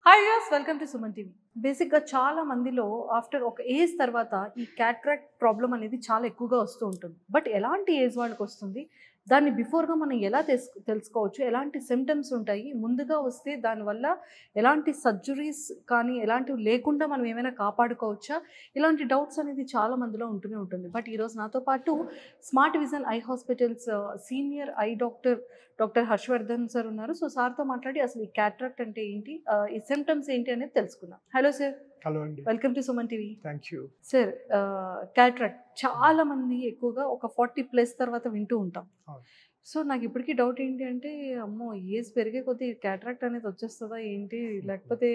Hi viewers, welcome to Suman TV. బేసిక్గా చాలా మందిలో ఆఫ్టర్ ఒక ఏజ్ తర్వాత ఈ క్యాట్రాక్ట్ ప్రాబ్లం అనేది చాలా ఎక్కువగా వస్తూ ఉంటుంది. బట్ ఎలాంటి ఏజ్ వాళ్ళకి వస్తుంది, దాన్ని బిఫోర్గా మనం ఎలా తెలుసుకోవచ్చు, ఎలాంటి సిమ్టమ్స్ ఉంటాయి, ముందుగా వస్తే దానివల్ల ఎలాంటి సర్జరీస్ కానీ ఎలాంటివి లేకుండా మనం ఏమైనా కాపాడుకోవచ్చా, ఇలాంటి డౌట్స్ అనేది చాలా మందిలో ఉంటూనే ఉంటుంది. బట్ ఈరోజు నాతో పాటు Smart Vision eye hospitals senior eye doctor Harshavardhan sir ఉన్నారు. సో సార్తో మాట్లాడి అసలు ఈ క్యాట్రాక్ట్ అంటే ఏంటి, ఈ సిమ్టమ్స్ ఏంటి అనేది తెలుసుకుందాం. Hello sir. హలో అండి. Welcome to Suman TV. Thank you sir, cataract చాలా మంది ఎక్కువగా ఒక 40+ తర్వాత వింటూ ఉంటాం. సో నాకు ఇప్పటికీ డౌట్ ఏంటి అంటే, అమ్మో ఏజ్ పెరిగే కొద్దీ క్యాట్రాక్ట్ అనేది వచ్చేస్తుందా ఏంటి, లేకపోతే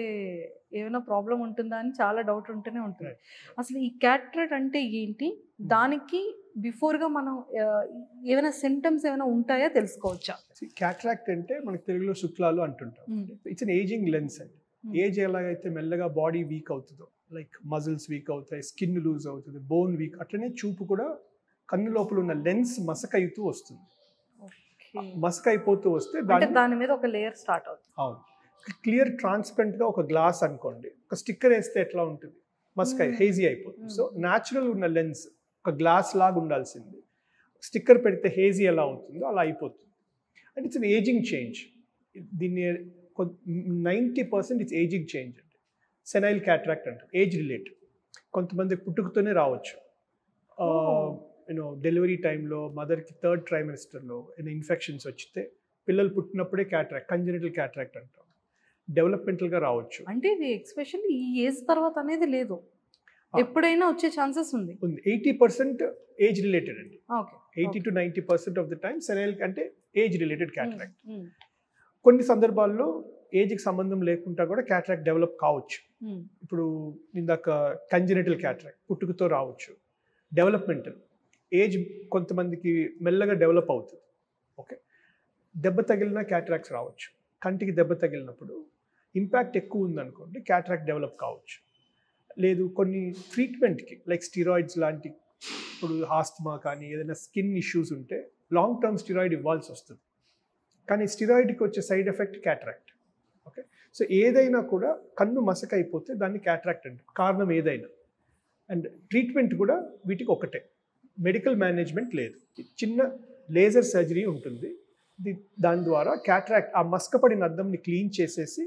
ఏమైనా ప్రాబ్లం ఉంటుందా అని చాలా డౌట్ ఉంటూనే ఉంటుంది. అసలు ఈ క్యాట్రాక్ట్ అంటే ఏంటి, దానికి బిఫోర్గా మనం ఏమైనా సిమ్టమ్స్ ఏమైనా ఉంటాయా తెలుసుకోవచ్చా? క్యాట్రాక్ట్ అంటే మనకి తెలుగులో శుక్లాలు అంటుంటాం. ఇట్స్ అన్ ఏజింగ్ లెన్స్ అండి. ఏజ్ ఎలాగైతే మెల్లగా బాడీ వీక్ అవుతుందో, లైక్ మజిల్స్ వీక్ అవుతాయి, స్కిన్ లూజ్ అవుతుంది, బోన్ వీక్, అట్లనే చూపు కూడా కన్ను లోపల ఉన్న లెన్స్ మసకైతూ వస్తుంది. మసక అయిపోతూ వస్తే దాని మీద ఒక లేయర్ స్టార్ట్ అవుతుంది. అవును, క్లియర్ ట్రాన్స్పరెంట్ గా ఒక గ్లాస్ అనుకోండి, ఒక స్టిక్కర్ వేస్తే ఎట్లా ఉంటుంది, మసక హేజీ అయిపోతుంది. సో న్యాచురల్ ఉన్న లెన్స్ ఒక గ్లాస్ లాగా ఉండాల్సింది, స్టిక్కర్ పెడితే హేజీ ఎలా అవుతుందో అలా అయిపోతుంది. And it's an ageing change. దీన్ని 90% ఇట్స్ ఏజింగ్ చేంజ్ అండి. సెనైల్ క్యాట్రాక్ట్ అంటే ఏజ్ రిలేటెడ్. కొంతమందికి పుట్టుకతోనే రావచ్చు. డెలివరీ టైంలో మదర్కి 3rd ట్రైమెస్టర్లో ఇన్ఫెక్షన్స్ వచ్చితే పిల్లలు పుట్టినప్పుడే క్యాట్రాక్ట్, కంజెనిటల్ క్యాట్రాక్ట్ అంటాం. డెవలప్మెంటల్గా రావచ్చు. అంటే ఇది ఎక్స్పెషల్లీ ఈ ఏజ్ తర్వాత అనేది లేదు, ఎప్పుడైనా వచ్చే ఛాన్సెస్ ఉంది. 80% ఏజ్ రిలేటెడ్ అండి. 80 to 90% of the time senile అంటే ఏజ్ రిలేటెడ్ క్యాట్రాక్ట్. కొన్ని సందర్భాల్లో ఏజ్కి సంబంధం లేకుండా కూడా క్యాట్రాక్ట్ డెవలప్ కావచ్చు. ఇప్పుడు ఇందాక కంజెనిటల్ క్యాట్రాక్ట్ పుట్టుకతో రావచ్చు. డెవలప్మెంటల్ ఏజ్ కొంతమందికి మెల్లగా డెవలప్ అవుతుంది. ఓకే, దెబ్బ తగిలిన క్యాట్రాక్ట్స్ రావచ్చు. కంటికి దెబ్బ తగిలినప్పుడు ఇంపాక్ట్ ఎక్కువ ఉందనుకోండి, క్యాట్రాక్ట్ డెవలప్ కావచ్చు. లేదు కొన్ని ట్రీట్మెంట్కి లైక్ స్టిరాయిడ్స్ లాంటి, ఇప్పుడు ఆస్తమా కానీ ఏదైనా స్కిన్ ఇష్యూస్ ఉంటే లాంగ్ టర్మ్ స్టిరాయిడ్ ఇవ్వాల్సి వస్తుంది. కానీ స్టిరాయిడ్కి వచ్చే side effect cataract. Okay, so ఏదైనా కూడా కన్ను మసక అయిపోతే దాన్ని క్యాట్రాక్ట్ అంటే కారణం ఏదైనా. అండ్ ట్రీట్మెంట్ కూడా వీటికి ఒకటే, మెడికల్ మేనేజ్మెంట్ లేదు. చిన్న లేజర్ సర్జరీ ఉంటుంది. దాని ద్వారా క్యాట్రాక్ట్ ఆ మసకపడిన అద్దంని క్లీన్ చేసేసి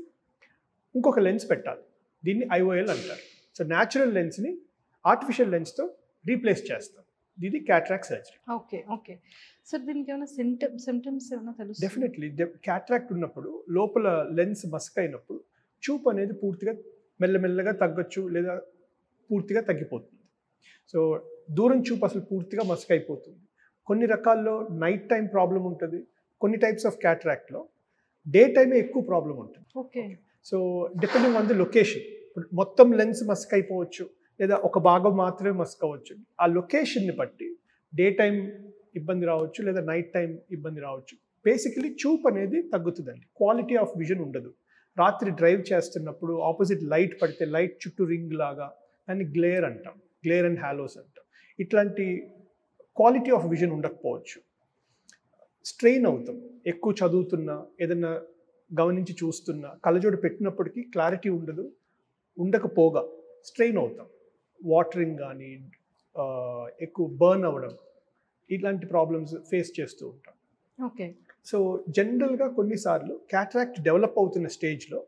ఇంకొక లెన్స్ పెట్టాలి. దీన్ని IOL అంటారు. సో న్యాచురల్ లెన్స్ని ఆర్టిఫిషియల్ లెన్స్తో రీప్లేస్ చేస్తాం. ఇది cataract surgery. Okay okay sir, దీనికి ఏమైనా సిమ్టమ్స్ ఏమైనా తెలుసు? డెఫినెట్లీ క్యాట్రాక్ట్ ఉన్నప్పుడు లోపల లెన్స్ మసక అయినప్పుడు చూపు అనేది పూర్తిగా మెల్లమెల్లగా తగ్గొచ్చు, లేదా పూర్తిగా తగ్గిపోతుంది. సో దూరం చూపు అసలు పూర్తిగా మసక అయిపోతుంది. కొన్ని రకాల్లో నైట్ టైం ప్రాబ్లం ఉంటుంది. కొన్ని టైప్స్ ఆఫ్ క్యాట్రాక్ట్లో డే టైమే ఎక్కువ ప్రాబ్లం ఉంటుంది. Okay, so depending on the location, మొత్తం లెన్స్ మసక అయిపోవచ్చు, లేదా ఒక భాగం మాత్రమే మసకవచ్చు. ఆ లొకేషన్ని బట్టి డే టైం ఇబ్బంది రావచ్చు, లేదా నైట్ టైం ఇబ్బంది రావచ్చు. బేసికలీ చూపు అనేది తగ్గుతుందండి, క్వాలిటీ ఆఫ్ విజన్ ఉండదు. రాత్రి డ్రైవ్ చేస్తున్నప్పుడు ఆపోజిట్ లైట్ పడితే లైట్ చుట్టూ రింగ్ లాగా, దాన్ని గ్లేర్ అంటాం, గ్లేర్ అండ్ హాలోస్ అంటాం. ఇట్లాంటి క్వాలిటీ ఆఫ్ విజన్ ఉండకపోవచ్చు. స్ట్రెయిన్ అవుతాం, ఎక్కువ చదువుతున్నా, ఏదైనా గమనించి చూస్తున్నా, కళ్ళజోడు పెట్టినప్పటికీ క్లారిటీ ఉండదు. ఉండకపోగా స్ట్రెయిన్ అవుతాం. వాటరింగ్ కానీ, ఎక్కువ బర్న్ అవ్వడం, ఇలాంటి ప్రాబ్లమ్స్ ఫేస్ చేస్తూ ఉంటాం. ఓకే, సో జనరల్గా కొన్నిసార్లు క్యాట్రాక్ట్ డెవలప్ అవుతున్న స్టేజ్లో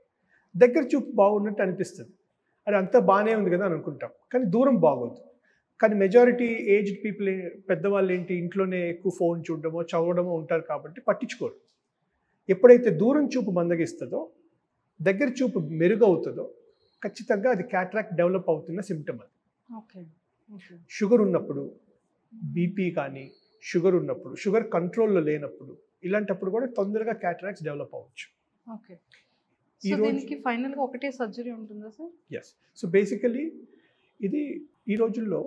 దగ్గర చూపు బాగున్నట్టు అనిపిస్తుంది. అది అంతా బాగానే ఉంది కదా అని అనుకుంటాం, కానీ దూరం బాగోదు. కానీ మెజారిటీ ఏజ్డ్ పీపుల్, పెద్దవాళ్ళు ఏంటి, ఇంట్లోనే ఎక్కువ ఫోన్ చూడడమో చదవడమో ఉంటారు కాబట్టి పట్టించుకోరు. ఎప్పుడైతే దూరం చూపు మందగిస్తుందో, దగ్గర చూపు మెరుగవుతుందో, ఖచ్చితంగా అది క్యాట్రాక్ట్ డెవలప్ అవుతున్న సిమ్టమ్. అది షుగర్ ఉన్నప్పుడు, బీపీ కానీ షుగర్ ఉన్నప్పుడు, షుగర్ కంట్రోల్లో లేనప్పుడు, ఇలాంటప్పుడు కూడా తొందరగా క్యాట్రాక్ట్స్ డెవలప్ అవ్వచ్చు. ఓకే, దీనికి ఫైనల్గా ఒకటే సర్జరీ ఉంటుందా సార్? ఎస్. సో బేసికలీ ఇది ఈ రోజుల్లో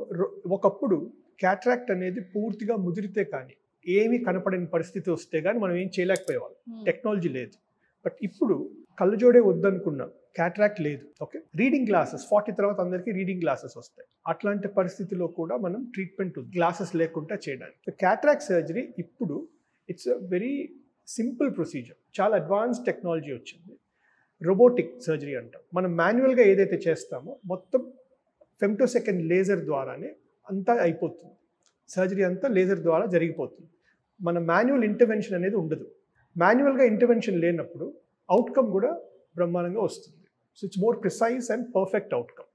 ఒకప్పుడు క్యాట్రాక్ట్ అనేది పూర్తిగా ముదిరితే కానీ, ఏమీ కనపడని పరిస్థితి వస్తే కానీ మనం ఏం చేయలేకపోయేవాళ్ళం, టెక్నాలజీ లేదు. బట్ ఇప్పుడు కళ్ళజోడే వద్దనుకున్నా క్యాట్రాక్ట్ లేదు. ఓకే, రీడింగ్ గ్లాసెస్ 40 తర్వాత అందరికీ రీడింగ్ గ్లాసెస్ వస్తాయి. అట్లాంటి పరిస్థితిలో కూడా మనం ట్రీట్మెంట్ గ్లాసెస్ లేకుండా చేయడానికి. క్యాట్రాక్ట్ సర్జరీ ఇప్పుడు it's a very simple procedure. చాలా అడ్వాన్స్ టెక్నాలజీ వచ్చింది. రోబోటిక్ సర్జరీ అంటాం. మనం మాన్యువల్గా ఏదైతే చేస్తామో మొత్తం ఫెమ్టోసెకండ్ లేజర్ ద్వారానే అంతా అయిపోతుంది. సర్జరీ అంతా లేజర్ ద్వారా జరిగిపోతుంది. మన మాన్యువల్ ఇంటర్వెన్షన్ అనేది ఉండదు. మాన్యువల్గా ఇంటర్వెన్షన్ లేనప్పుడు అవుట్కమ్ కూడా బ్రహ్మాండంగా వస్తుంది. So it's more precise and perfect outcome.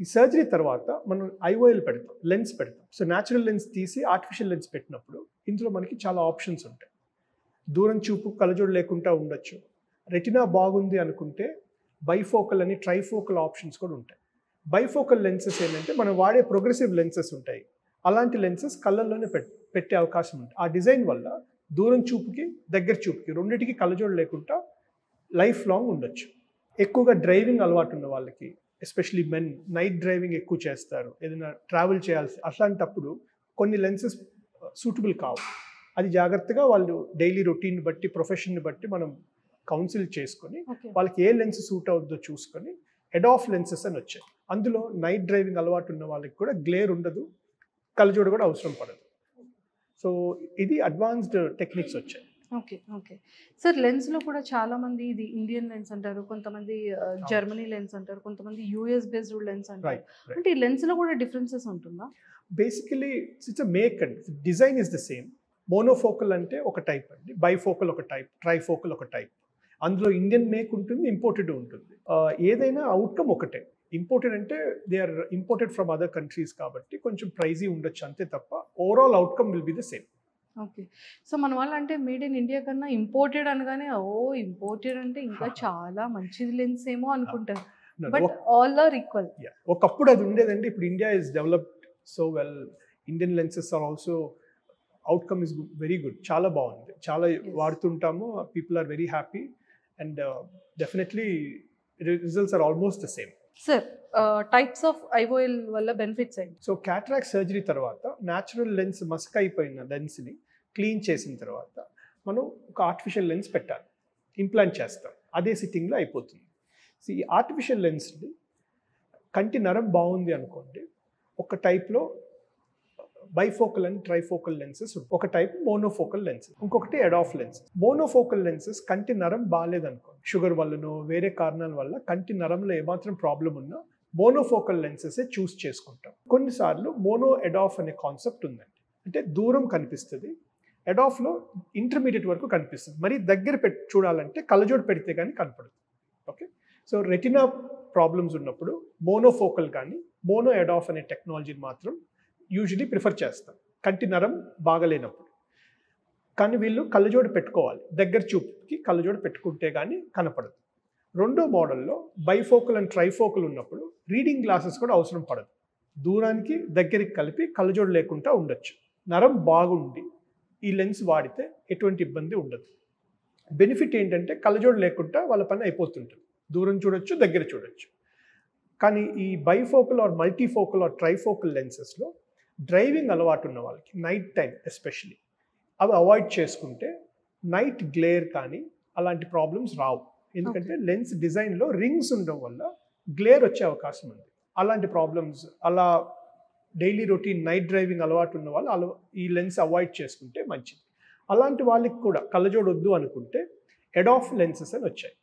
ఈ సర్జరీ తర్వాత మనం ఐఓఎల్ పెడతాం, లెన్స్ పెడతాం. సో న్యాచురల్ లెన్స్ తీసి ఆర్టిఫిషియల్ లెన్స్ పెట్టినప్పుడు ఇందులో మనకి చాలా ఆప్షన్స్ ఉంటాయి. దూరం చూపు కళ్ళజోడు లేకుండా ఉండొచ్చు. రెటినా బాగుంది అనుకుంటే బైఫోకల్ అని ట్రైఫోకల్ ఆప్షన్స్ కూడా ఉంటాయి. బైఫోకల్ లెన్సెస్ ఏంటంటే మనం వాడే ప్రోగ్రెసివ్ లెన్సెస్ ఉంటాయి. అలాంటి లెన్సెస్ కళ్ళల్లోనే పెట్టే అవకాశం ఉంటుంది. ఆ డిజైన్ వల్ల దూరం చూపుకి దగ్గర చూపుకి రెండింటికి కళ్ళజోడు లేకుండా లైఫ్ లాంగ్ ఉండొచ్చు. ఎక్కువగా డ్రైవింగ్ అలవాటు ఉన్న వాళ్ళకి, ఎస్పెషలీ మెన్ నైట్ డ్రైవింగ్ ఎక్కువ చేస్తారు, ఏదైనా ట్రావెల్ చేయాల్సి, అట్లాంటప్పుడు కొన్ని లెన్సెస్ సూటబుల్ కావు. అది జాగ్రత్తగా వాళ్ళు డైలీ రొటీన్ బట్టి, ప్రొఫెషన్ని బట్టి మనం కౌన్సిల్ చేసుకొని వాళ్ళకి ఏ లెన్స్ సూట్ అవుతుందో చూసుకొని ఎడాఫ్ లెన్సెస్ అని వచ్చాయి. అందులో నైట్ డ్రైవింగ్ అలవాటు ఉన్న వాళ్ళకి కూడా గ్లేర్ ఉండదు, కళ్ళజోడు కూడా అవసరం పడదు. సో ఇది అడ్వాన్స్డ్ టెక్నిక్స్ వచ్చాయి. ఓకే ఓకే సార్, లెన్స్లో కూడా చాలామంది ఇది ఇండియన్ లెన్స్ అంటారు, కొంతమంది జర్మనీ లెన్స్ అంటారు, కొంతమంది యూఎస్ బేస్డ్ లెన్స్ అంటారు. అంటే ఈ లెన్స్లో కూడా డిఫరెన్సెస్ ఉంటుందా? Basically it's make and design is the same. Monofocal అంటే ఒక టైప్ అండి, బైఫోకల్ ఒక టైప్, ట్రైఫోకల్ ఒక టైప్. అందులో ఇండియన్ మేక్ ఉంటుంది, ఇంపోర్టెడ్ ఉంటుంది. ఏదైనా అవుట్కమ్ ఒకటే. ఇంపోర్టెడ్ అంటే they are imported from other countries కాబట్టి కొంచెం ప్రైజీ ఉండొచ్చు అంతే తప్ప overall outcome will be the same. Okay. So మన వాళ్ళు అంటే మేడ్ ఇన్ ఇండియా కన్నా ఇంపోర్టెడ్ అనగానే ఇంపోర్టెడ్ అంటే ఇంకా చాలా మంచిది లెన్స్ ఏమో అనుకుంటారు. But all are equal. ఒకప్పుడు అది ఉండేదండి. ఇప్పుడు India is developed so well. Indian lenses are also outcome is very good. చాలా బాగుంది, చాలా వాడుతుంటాము. People are very happy and definitely results are almost the same. Sir, types of IOL వల్ల benefits ఏంటి? సో క్యాట్రాక్ట్ సర్జరీ తర్వాత natural lens మస్క్ అయిపోయిన లెన్స్ని క్లీన్ చేసిన తర్వాత మనం ఒక ఆర్టిఫిషియల్ లెన్స్ పెట్టాలి, ఇంప్లాంట్ చేస్తాం. అదే సిట్టింగ్లో అయిపోతుంది. సో ఈ ఆర్టిఫిషియల్ లెన్స్ని కంటి నరం బాగుంది అనుకోండి, ఒక టైప్లో బైఫోకల్ అండ్ ట్రైఫోకల్ లెన్సెస్, ఒక టైప్ మోనోఫోకల్ లెన్సెస్, ఇంకొకటి ఎడాఫ్ లెన్సెస్. మోనోఫోకల్ లెన్సెస్ కంటి నరం బాగాలేదనుకోండి, షుగర్ వల్లనో వేరే కారణాల వల్ల కంటి నరంలో ఏమాత్రం ప్రాబ్లం ఉన్నా మోనోఫోకల్ లెన్సెస్ చూస్ చేసుకుంటాం. కొన్నిసార్లు మోనో ఎడాఫ్ అనే కాన్సెప్ట్ ఉందండి. అంటే దూరం కనిపిస్తుంది, ఎడాఫ్లో ఇంటర్మీడియట్ వరకు కనిపిస్తుంది. మరి దగ్గర చూడాలంటే కళ్ళజోడు పెడితే కానీ కనపడదు. ఓకే, సో రెటినా ప్రాబ్లమ్స్ ఉన్నప్పుడు మోనోఫోకల్ కానీ మోనో ఎడాఫ్ అనే టెక్నాలజీని మాత్రం యూజువలీ ప్రిఫర్ చేస్తాం కంటి నరం బాగలేనప్పుడు. కానీ వీళ్ళు కళ్ళజోడు పెట్టుకోవాలి, దగ్గర చూపుకి కళ్ళజోడు పెట్టుకుంటే కానీ కనపడదు. రెండో మోడల్లో బైఫోకల్ అండ్ ట్రైఫోకల్ ఉన్నప్పుడు రీడింగ్ గ్లాసెస్ కూడా అవసరం పడదు. దూరానికి దగ్గరికి కలిపి కళ్ళజోడు లేకుండా ఉండొచ్చు. నరం బాగుండి ఈ లెన్స్ వాడితే ఎటువంటి ఇబ్బంది ఉండదు. బెనిఫిట్ ఏంటంటే కళ్ళజోడు లేకుండా వాళ్ళ పని అయిపోతుంటుంది. దూరం చూడొచ్చు, దగ్గర చూడొచ్చు. కానీ ఈ bifocal or multifocal or trifocal లెన్సెస్లో డ్రైవింగ్ అలవాటు ఉన్న వాళ్ళకి నైట్ టైం ఎస్పెషలీ అవి అవాయిడ్ చేసుకుంటే నైట్ గ్లేర్ కానీ అలాంటి ప్రాబ్లమ్స్ రావు. ఎందుకంటే లెన్స్ డిజైన్లో రింగ్స్ ఉండడం వల్ల గ్లేర్ వచ్చే అవకాశం ఉంది. అలాంటి ప్రాబ్లమ్స్, అలా డైలీ రొటీన్ నైట్ డ్రైవింగ్ అలవాటు ఉన్న వాళ్ళు ఈ లెన్స్ అవాయిడ్ చేసుకుంటే మంచిది. అలాంటి వాళ్ళకి కూడా కళ్ళజోడు వద్దు అనుకుంటే ఎడాఫ్ లెన్సెస్ అని వచ్చాయి.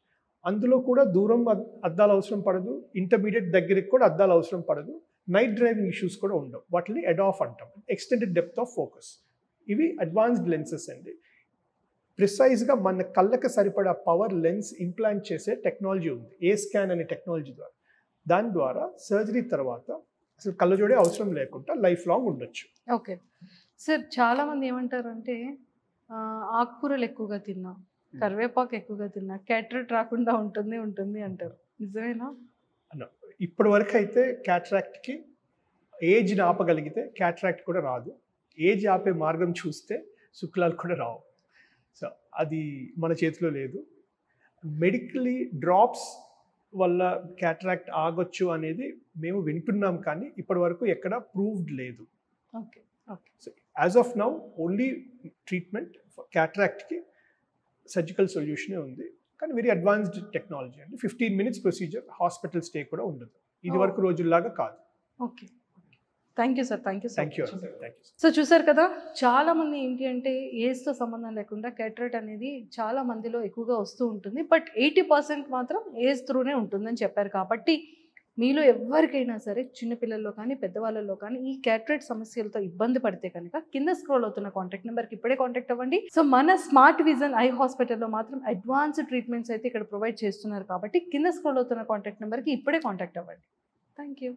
అందులో కూడా దూరం అద్దాలు అవసరం పడదు, ఇంటర్మీడియట్ దగ్గరికి కూడా అద్దాలు అవసరం పడదు, నైట్ డ్రైవింగ్ ఇష్యూస్ కూడా ఉండవు. వాటిని ఎడాఫ్ అంటాం, ఎక్స్టెండెడ్ డెప్త్ ఆఫ్ ఫోకస్. ఇవి అడ్వాన్స్డ్ లెన్సెస్ అండి. ప్రిసైజ్గా మన కళ్ళకి సరిపడా పవర్ లెన్స్ ఇంప్లాంట్ చేసే టెక్నాలజీ ఉంది, ఏ స్కాన్ అనే టెక్నాలజీ ద్వారా. దాని ద్వారా సర్జరీ తర్వాత అసలు కళ్ళజోడే అవసరం లేకుండా లైఫ్ లాంగ్ ఉండొచ్చు. ఓకే సార్, చాలామంది ఏమంటారంటే ఆకుకూరలు ఎక్కువగా తిన్నా, కరివేపాకు ఎక్కువగా తిన్నా క్యాటరాక్ట్ రాకుండా ఉంటుంది అంటారు. నిజమేనా? ఇప్పటి వరకు అయితే క్యాటరాక్ట్కి ఏజ్ని ఆపగలిగితే క్యాటరాక్ట్ కూడా రాదు. ఏజ్ ఆపే మార్గం చూస్తే శుక్లాలు కూడా రావు. సో అది మన చేతిలో లేదు. మెడికలీ డ్రాప్స్ వల్ల క్యాటరాక్ట్ ఆగొచ్చు అనేది మేము వింటున్నాం, కానీ ఇప్పటి వరకు ఎక్కడ ప్రూవ్డ్ లేదు. Okay okay. So as of now only treatment క్యాటరాక్ట్కి సర్జికల్ సొల్యూషనే ఉంది, కానీ వెరీ అడ్వాన్స్డ్ టెక్నాలజీ అండి. 15 minutes ప్రొసీజర్, హాస్పిటల్ స్టే కూడా ఉండదు. ఇది వరకు రోజుల్లాగా కాదు. Okay. Thank you sir, thank you thank you. So చూసారు కదా, చాలా మంది ఏంటి అంటే ఏజ్తో సంబంధం లేకుండా క్యాటరాక్ట్ అనేది చాలా మందిలో ఎక్కువగా వస్తూ ఉంటుంది. బట్ 80% మాత్రం ఏజ్ త్రూనే ఉంటుందని చెప్పారు. కాబట్టి మీలో ఎవరికైనా సరే చిన్నపిల్లల్లో కానీ పెద్దవాళ్ళలో కానీ ఈ క్యాటరాక్ట్ సమస్యలతో ఇబ్బంది పడితే కనుక కింద స్క్రోల్ అవుతున్న కాంటాక్ట్ నెంబర్కి ఇప్పుడే కాంటాక్ట్ అవ్వండి. సో మన స్మార్ట్ విజన్ ఐ హాస్పిటల్లో మాత్రం అడ్వాన్స్డ్ ట్రీట్మెంట్స్ అయితే ఇక్కడ ప్రొవైడ్ చేస్తున్నారు. కాబట్టి కింద స్క్రోల్ అవుతున్న కాంటాక్ట్ నెంబర్కి ఇప్పుడే కాంటాక్ట్ అవ్వండి. Thank you.